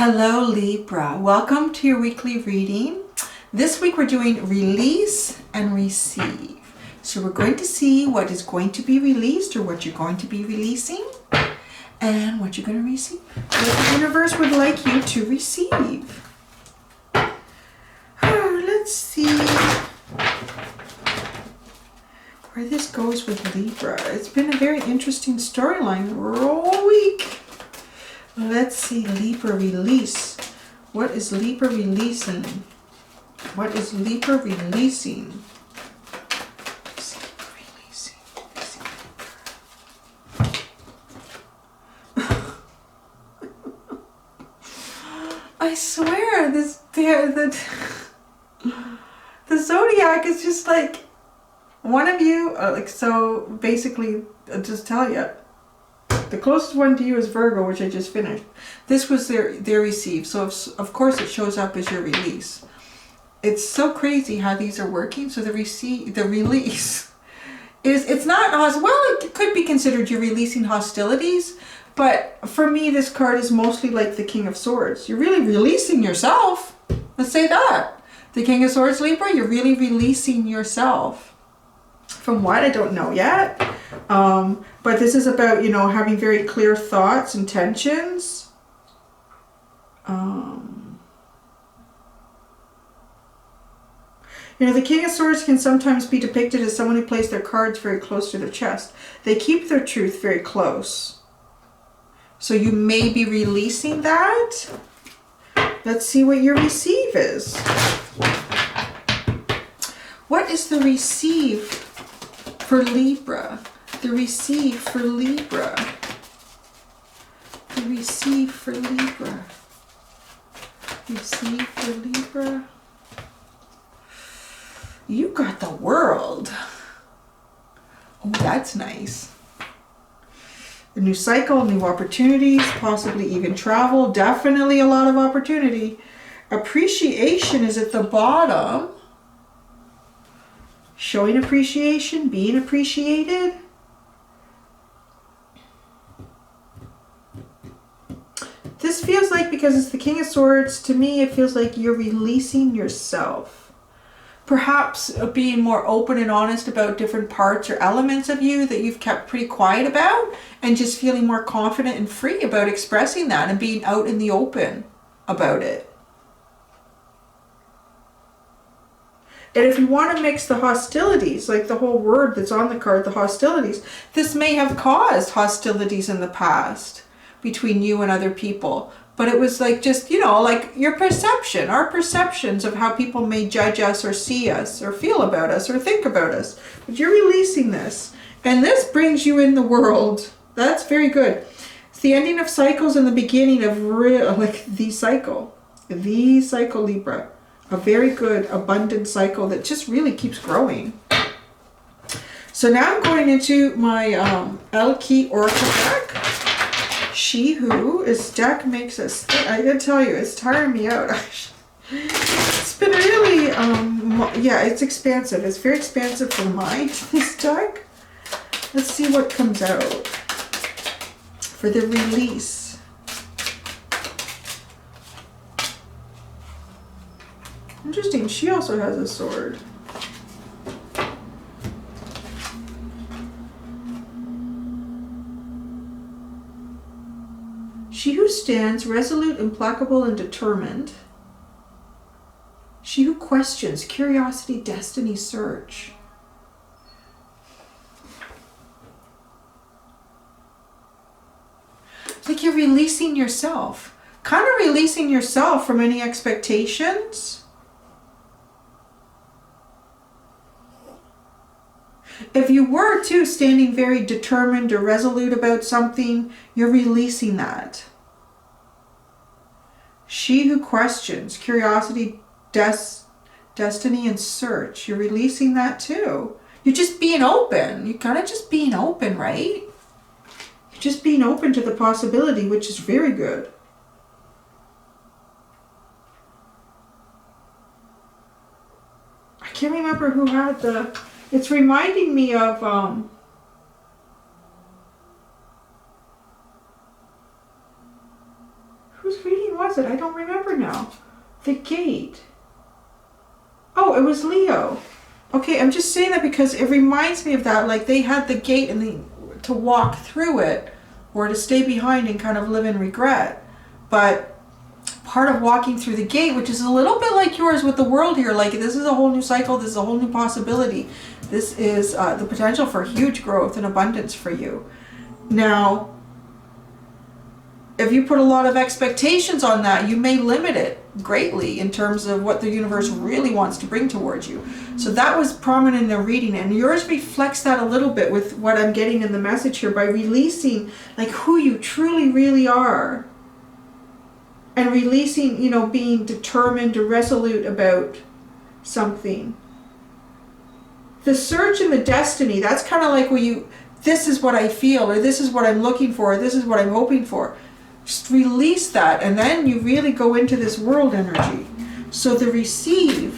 Hello Libra, welcome to your weekly reading. This week we're doing release and receive. So we're going to see what is going to be released or what you're going to be releasing and what you're going to receive. What the universe would like you to receive. Let's see where this goes with Libra. It's been a very interesting storyline all week. Let's see, Libra release. What is Libra releasing? What is Libra releasing? I swear, the zodiac is just like one of you. So basically, I'll just tell you. The closest one to you is Virgo, which I just finished. This was their receive. So of course it shows up as your release. It's so crazy how these are working. So the release it's not, well, it could be considered you're releasing hostilities. But for me, this card is mostly like the King of Swords. You're really releasing yourself. Let's say that. The King of Swords, Libra, you're really releasing yourself. From what? I don't know yet. But this is about, you know, having very clear thoughts, intentions. You know, the King of Swords can sometimes be depicted as someone who plays their cards very close to their chest. They keep their truth very close. So you may be releasing that. Let's see what your receive is. What is the receive for Libra? The receive for Libra. The receive for Libra. Receive for Libra. You got the World. Oh, that's nice. A new cycle, new opportunities, possibly even travel. Definitely a lot of opportunity. Appreciation is at the bottom. Showing appreciation, being appreciated. This feels like, because it's the King of Swords, to me it feels like you're releasing yourself. Perhaps being more open and honest about different parts or elements of you that you've kept pretty quiet about, and just feeling more confident and free about expressing that and being out in the open about it. And if you want to mix the hostilities, like the whole word that's on the card, the hostilities, this may have caused hostilities in the past between you and other people. But it was like just, you know, like your perception, our perceptions of how people may judge us or see us or feel about us or think about us. But you're releasing this. And this brings you in the World. That's very good. It's the ending of cycles and the beginning of the cycle. The cycle, Libra. A very good, abundant cycle that just really keeps growing. So now I'm going into my El-Ki Oracle deck. She Who. This deck makes us, I gotta tell you, it's tiring me out. It's been really, yeah, it's expansive. It's very expansive for the mind, this deck. Let's see what comes out for the release. Interesting, she also has a sword. She who stands resolute, implacable, and determined. She who questions, curiosity, destiny, search. It's like you're releasing yourself. Kind of releasing yourself from any expectations. If you were too standing very determined or resolute about something, you're releasing that. She who questions, curiosity, destiny, and search. You're releasing that too. You're just being open. You're kind of just being open, right? You're just being open to the possibility, which is very good. I can't remember who had the... It's reminding me of who's reading was it? I don't remember now. The gate. Oh, it was Leo. Okay, I'm just saying that because it reminds me of that. Like they had the gate and to walk through it or to stay behind and kind of live in regret. But part of walking through the gate, which is a little bit like yours with the world here, like this is a whole new cycle, this is a whole new possibility. This is the potential for huge growth and abundance for you. Now, if you put a lot of expectations on that, you may limit it greatly in terms of what the universe really wants to bring towards you. So that was prominent in the reading, and yours reflects that a little bit with what I'm getting in the message here by releasing like who you truly really are. And releasing, you know, being determined or resolute about something. The search and the destiny, that's kind of like where this is what I feel, or this is what I'm looking for, or this is what I'm hoping for. Just release that, and then you really go into this world energy. So the receive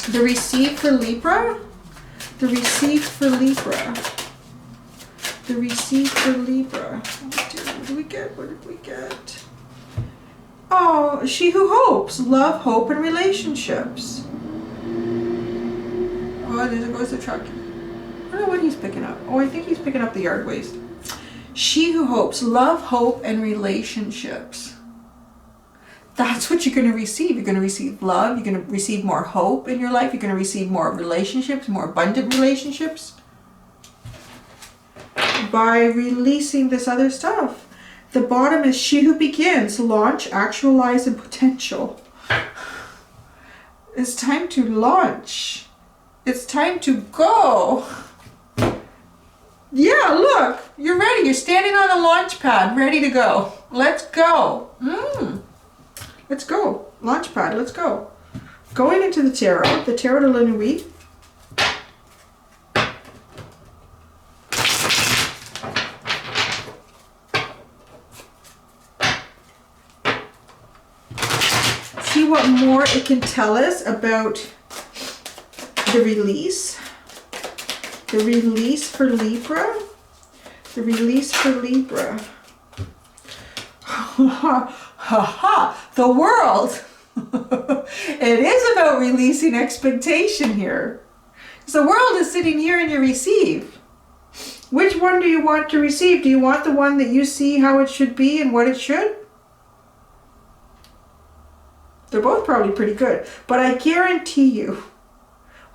for Libra, the receive for Libra, the receive for Libra. What do we get? What did we get? Oh, she who hopes, love, hope, and relationships. Oh, there goes the truck. I don't know what he's picking up. Oh, I think he's picking up the yard waste. She who hopes, love, hope, and relationships. That's what you're going to receive. You're going to receive love. You're going to receive more hope in your life. You're going to receive more relationships, more abundant relationships. By releasing this other stuff. The bottom is she who begins, launch, actualize, and potential. It's time to launch. It's time to go. Yeah, look, you're ready. You're standing on a launch pad, ready to go. Let's go. Let's go. Launch pad, let's go. Going into the Tarot de Nuit. See what more it can tell us about the release. The release for Libra. The release for Libra. Ha ha ha. The world. It is about releasing expectation here. Because the world is sitting here and you receive. Which one do you want to receive? Do you want the one that you see how it should be and what it should? They're both probably pretty good. But I guarantee you,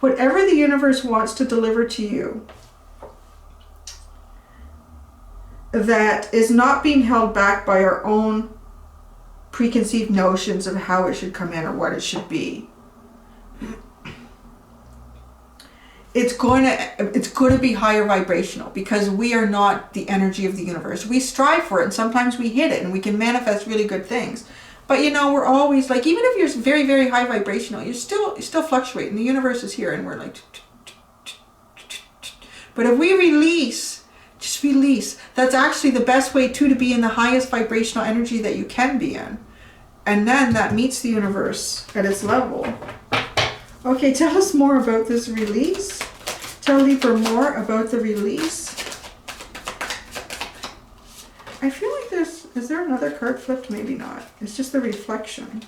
whatever the universe wants to deliver to you that is not being held back by our own preconceived notions of how it should come in or what it should be, it's going to be higher vibrational, because we are not the energy of the universe. We strive for it, and sometimes we hit it, and we can manifest really good things. But you know, we're always like, even if you're very, very high vibrational, you're still fluctuating. The universe is here, and we're like. But if we release, just release. That's actually the best way to be in the highest vibrational energy that you can be in, and then that meets the universe at its level. Okay, tell us more about this release. Tell Libra more about the release. I feel like is there another card flipped? Maybe not. It's just the reflection.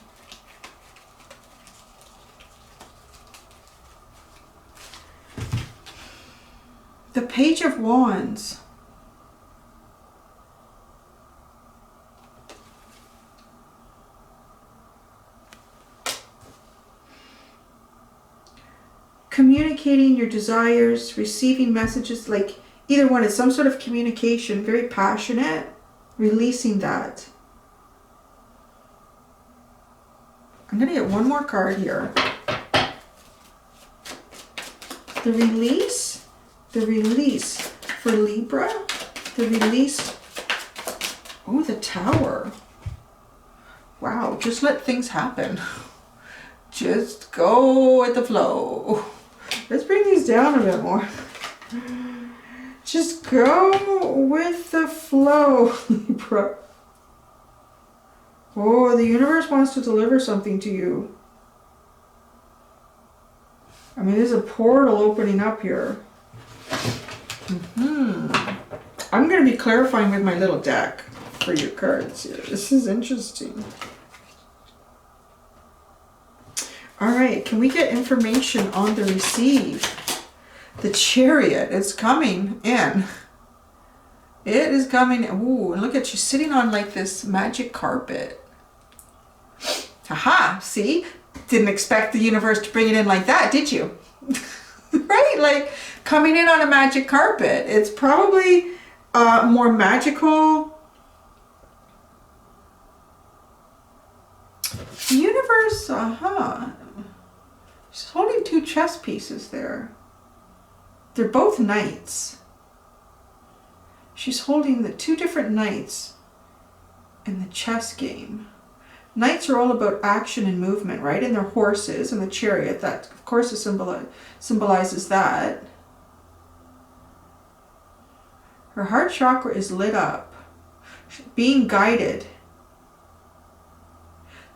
The Page of Wands. Communicating your desires, receiving messages, like either one is some sort of communication, very passionate. Releasing that. I'm going to get one more card here. The release for Libra. The release. Oh, the Tower. Wow, just let things happen. Just go with the flow. Let's bring these down a bit more. Just go with the flow, Libra. Oh, the universe wants to deliver something to you. I mean, there's a portal opening up here. I'm going to be clarifying with my little deck. for your cards here. This is interesting. All right, can we get information on the receive? The Chariot, it's coming in. It is coming. Ooh, and look at you sitting on like this magic carpet. Haha, see? Didn't expect the universe to bring it in like that, did you? Right? Like coming in on a magic carpet. It's probably more magical. The universe, She's holding two chess pieces there. They're both knights. She's holding the two different knights in the chess game. Knights are all about action and movement, right? And they're horses, and the Chariot, that of course symbolizes that. Her heart chakra is lit up, being guided.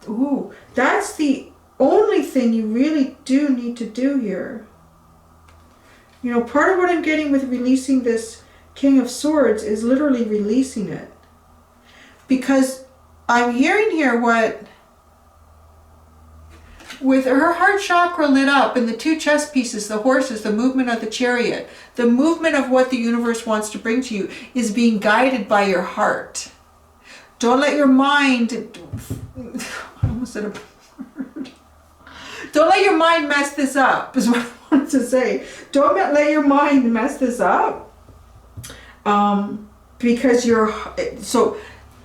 Ooh, that's the only thing you really do need to do here. You know, part of what I'm getting with releasing this King of Swords is literally releasing it. Because I'm hearing here what, with her heart chakra lit up and the two chess pieces, the horses, the movement of the Chariot, the movement of what the universe wants to bring to you is being guided by your heart. Don't let your mind, I almost said a word. Don't let your mind mess this up, is what I wanted to say. Don't let your mind mess this up. Because so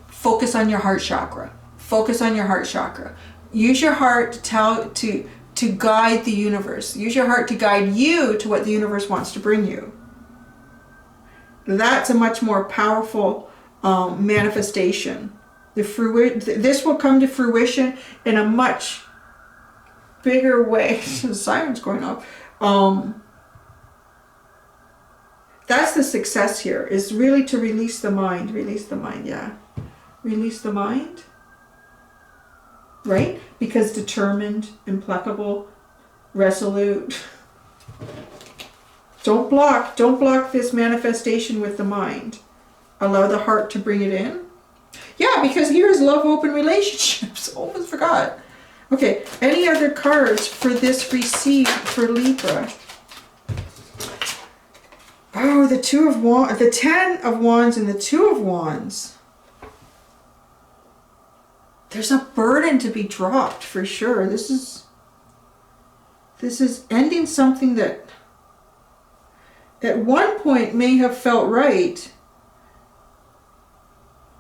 focus on your heart chakra. Focus on your heart chakra. Use your heart to guide the universe. Use your heart to guide you to what the universe wants to bring you. That's a much more powerful manifestation. This will come to fruition in a much bigger way. The siren's going off. That's the success here, is really to release the mind. Release the mind, yeah. Release the mind. Right? Because determined, implacable, resolute. Don't block this manifestation with the mind. Allow the heart to bring it in. Yeah, because here's love, open relationships. Almost forgot. Okay, any other cards for this receive for Libra? Oh, the Two of Wands, the Ten of Wands and the Two of Wands. There's a burden to be dropped for sure. This is ending something that at one point may have felt right.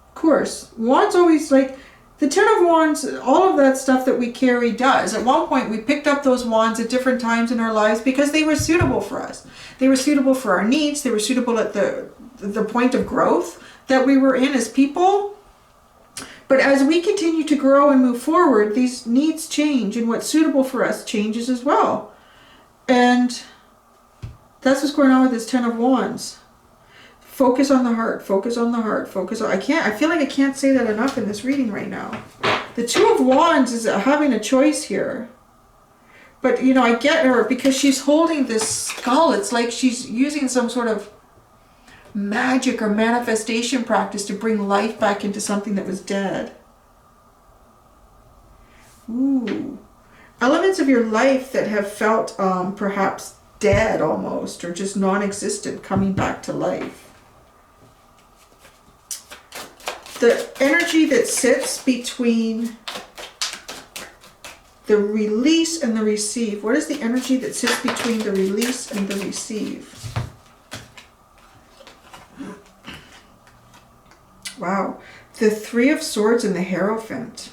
Of course, Wands always, like the Ten of Wands, all of that stuff that we carry does. At one point we picked up those wands at different times in our lives because they were suitable for us. They were suitable for our needs. They were suitable at the point of growth that we were in as people. But as we continue to grow and move forward, these needs change, and what's suitable for us changes as well. And that's what's going on with this Ten of Wands. Focus on the heart, focus on the heart, focus on... I feel like I can't say that enough in this reading right now. The Two of Wands is having a choice here. But, you know, I get her because she's holding this skull. It's like she's using some sort of magic or manifestation practice to bring life back into something that was dead. Ooh. Elements of your life that have felt perhaps dead almost, or just non-existent, coming back to life. The energy that sits between the release and the receive. What is the energy that sits between the release and the receive? Wow. The Three of Swords and the Hierophant.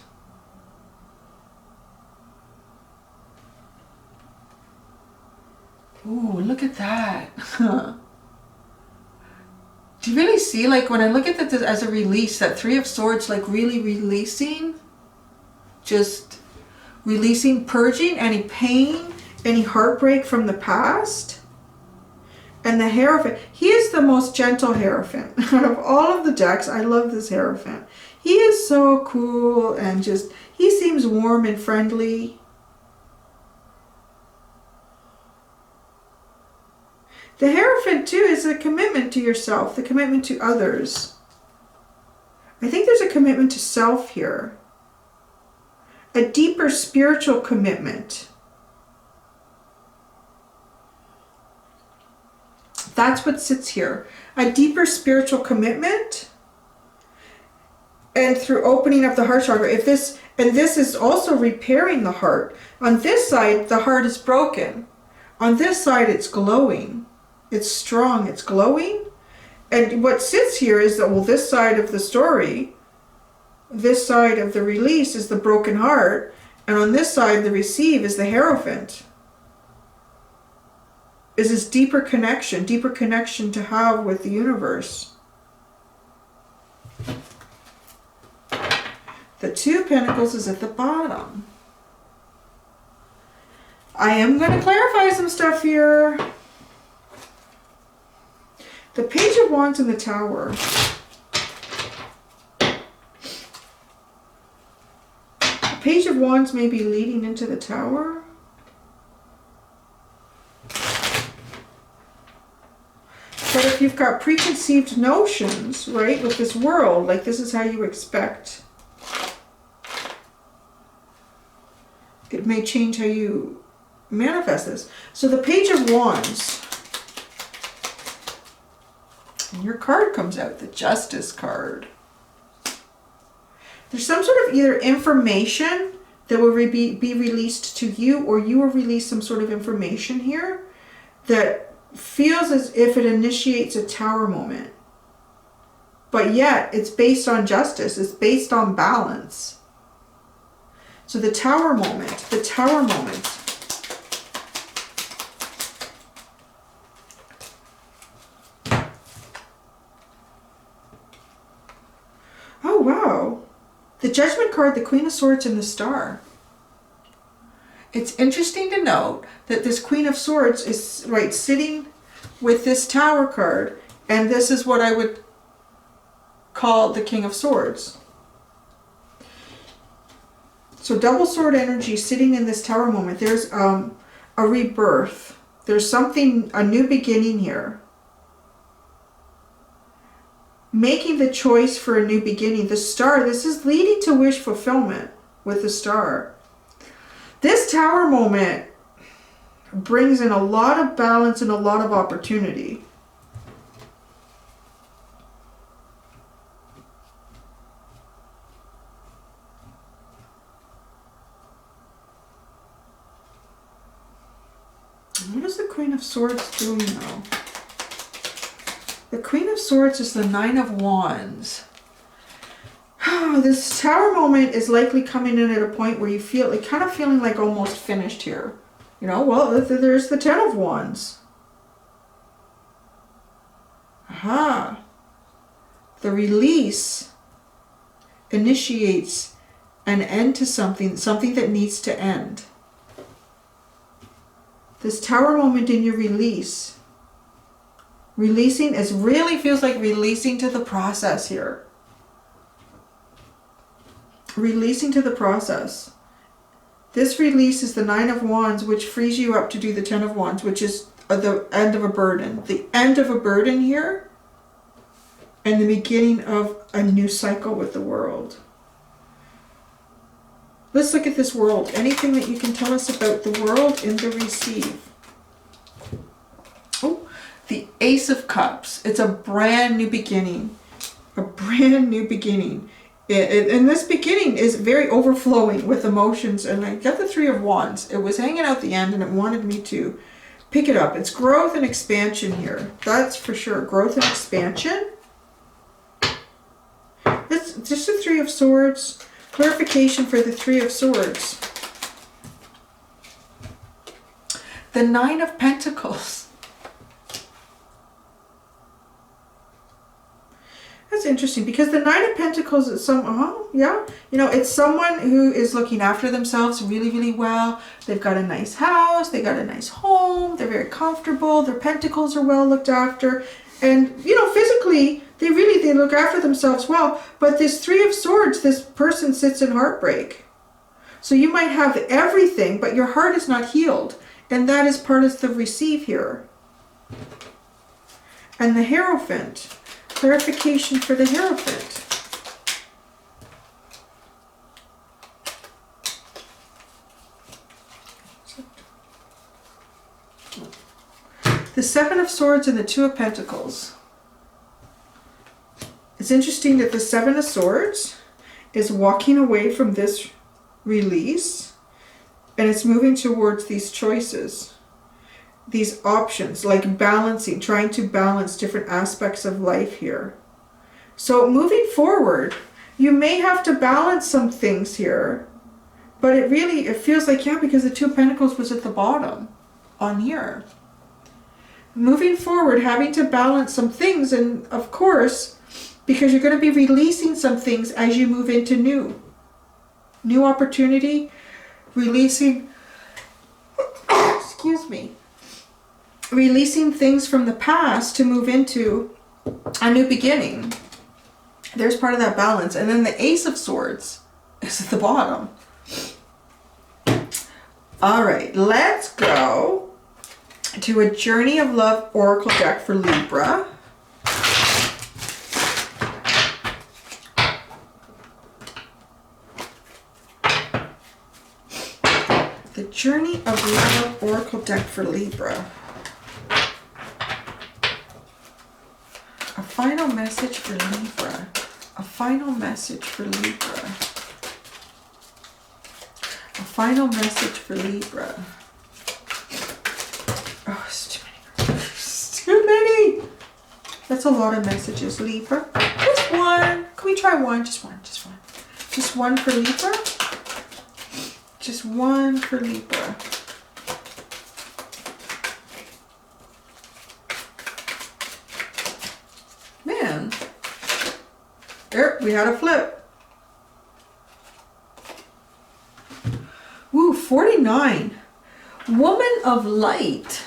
Ooh, look at that. Do you really see, like, when I look at this as a release, that Three of Swords, like, really releasing, just releasing, purging any pain, any heartbreak from the past. And the Hierophant, he is the most gentle Hierophant. Out of all of the decks, I love this Hierophant. He is so cool and just, he seems warm and friendly. The Hierophant, too, is a commitment to yourself, the commitment to others. I think there's a commitment to self here. A deeper spiritual commitment. That's what sits here. A deeper spiritual commitment. And through opening up the heart chakra, if this, and this is also repairing the heart. On this side, the heart is broken. On this side, it's glowing. It's strong, it's glowing. And what sits here is that, well, this side of the story, this side of the release is the broken heart. And on this side, the receive is the Hierophant. Is this deeper connection to have with the universe. The Two of Pentacles is at the bottom. I am going to clarify some stuff here. The Page of Wands in the Tower. The Page of Wands may be leading into the Tower. But if you've got preconceived notions, right, with this world, like this is how you expect, it may change how you manifest this. So the Page of Wands, and your card comes out, the Justice card. There's some sort of either information that will be released to you, or you will release some sort of information here that feels as if it initiates a Tower moment. But yet, it's based on justice. It's based on balance. So the Tower moment, the Tower moment. Oh, wow. The Judgment card, the Queen of Swords, and the Star. It's interesting to note that this Queen of Swords is right sitting with this Tower card, and this is what I would call the King of Swords. So double sword energy sitting in this Tower moment. There's a rebirth. There's something, a new beginning here. Making the choice for a new beginning. The Star, this is leading to wish fulfillment with the Star. This Tower moment brings in a lot of balance and a lot of opportunity. What is the Queen of Swords doing now? The Queen of Swords is the Nine of Wands. This Tower moment is likely coming in at a point where you feel, like, kind of feeling like almost finished here. You know, well, there's the Ten of Wands. Aha. The release initiates an end to something that needs to end. This Tower moment in your release. Releasing is really feels like releasing to the process here. Releasing to the process. This release is the Nine of Wands, which frees you up to do the Ten of Wands, which is the end of a burden. The end of a burden here, and the beginning of a new cycle with the world. Let's look at this world. Anything that you can tell us about the world in the receive. Oh, the Ace of Cups. It's a brand new beginning. A brand new beginning. And this beginning is very overflowing with emotions. And I got the Three of Wands. It was hanging out the end and it wanted me to pick it up. It's growth and expansion here. That's for sure. Growth and expansion. It's just the Three of Swords. Clarification for the Three of Swords. The Nine of Pentacles. That's interesting because the Nine of Pentacles is it's someone who is looking after themselves really, really well. They've got a nice house, they got a nice home, they're very comfortable, their pentacles are well looked after, and physically they look after themselves well. But this Three of Swords, this person sits in heartbreak. So you might have everything, but your heart is not healed, and that is part of the receive here. And the Hierophant. Clarification for the Hierophant. The Seven of Swords and the Two of Pentacles. It's interesting that the Seven of Swords is walking away from this release, and it's moving towards these choices, these options, like balancing, trying to balance different aspects of life here. So moving forward, you may have to balance some things here, but it feels like, yeah, because the Two of Pentacles was at the bottom on here. Moving forward, having to balance some things, and of course, because you're going to be releasing some things as you move into new opportunity, releasing, excuse me, releasing things from the past to move into a new beginning. There's part of that balance. And then the Ace of Swords is at the bottom. All right, let's go to a Journey of Love Oracle deck for Libra. The Journey of Love Oracle deck for Libra. A final message for Libra. A final message for Libra. A final message for Libra. Oh, it's too many. It's too many. That's a lot of messages, Libra. Just one. Can we try one? Just one. Just one. Just one for Libra. Just one for Libra. Man. There, we had a flip. Woo, 49. Woman of Light.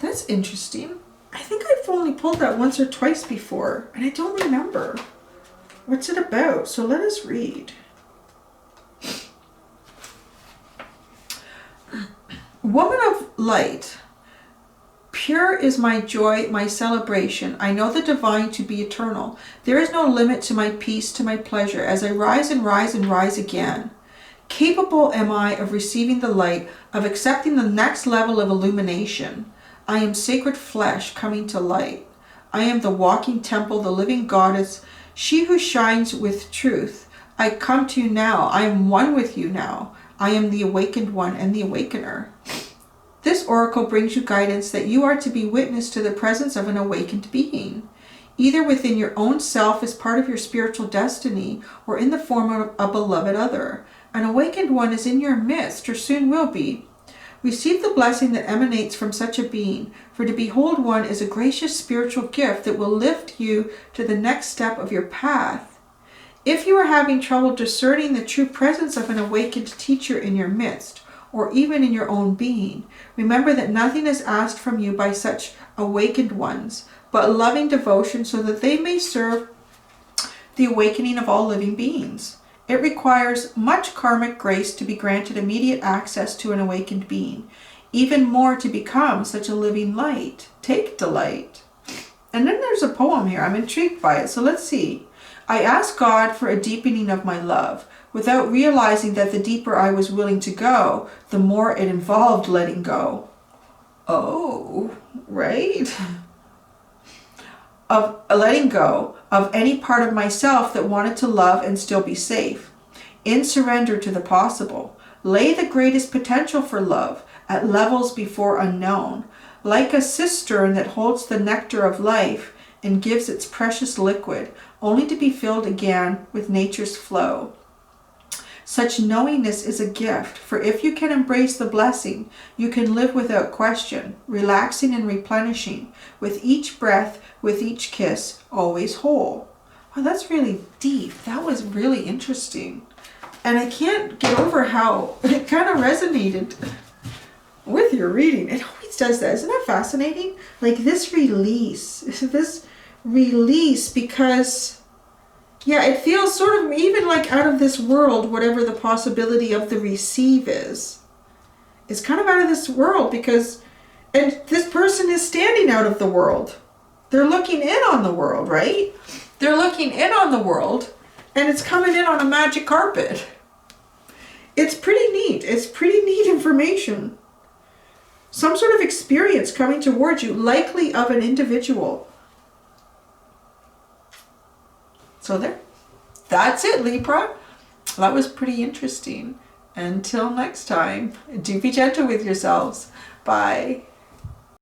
That's interesting. I think I've only pulled that once or twice before, and I don't remember. What's it about? So let us read. Woman of Light. Pure is my joy, my celebration. I know the divine to be eternal. There is no limit to my peace, to my pleasure, as I rise and rise and rise again. Capable am I of receiving the light, of accepting the next level of illumination. I am sacred flesh coming to light. I am the walking temple, the living goddess, she who shines with truth. I come to you now. I am one with you now. I am the awakened one and the awakener. This oracle brings you guidance that you are to be witness to the presence of an awakened being, either within your own self as part of your spiritual destiny or in the form of a beloved other. An awakened one is in your midst, or soon will be. Receive the blessing that emanates from such a being, for to behold one is a gracious spiritual gift that will lift you to the next step of your path. If you are having trouble discerning the true presence of an awakened teacher in your midst, or even in your own being, remember that nothing is asked from you by such awakened ones, but loving devotion so that they may serve the awakening of all living beings. It requires much karmic grace to be granted immediate access to an awakened being, even more to become such a living light. Take delight. And then there's a poem here. I'm intrigued by it. So let's see. I asked God for a deepening of my love, without realizing that the deeper I was willing to go, the more it involved letting go. Oh, right? Of letting go of any part of myself that wanted to love and still be safe. In surrender to the possible. Lay the greatest potential for love at levels before unknown. Like a cistern that holds the nectar of life and gives its precious liquid, only to be filled again with nature's flow. Such knowingness is a gift, for if you can embrace the blessing, you can live without question, relaxing and replenishing, with each breath, with each kiss, always whole. Wow, that's really deep. That was really interesting. And I can't get over how it kind of resonated with your reading. It always does that. Isn't that fascinating? Like this release, because... yeah, it feels sort of even like out of this world, whatever the possibility of the receive is. It's kind of out of this world because, and this person is standing out of the world. They're looking in on the world, right? They're looking in on the world and it's coming in on a magic carpet. It's pretty neat. It's pretty neat information. Some sort of experience coming towards you, likely of an individual. So there. That's it, Libra. That was pretty interesting. Until next time, do be gentle with yourselves. Bye.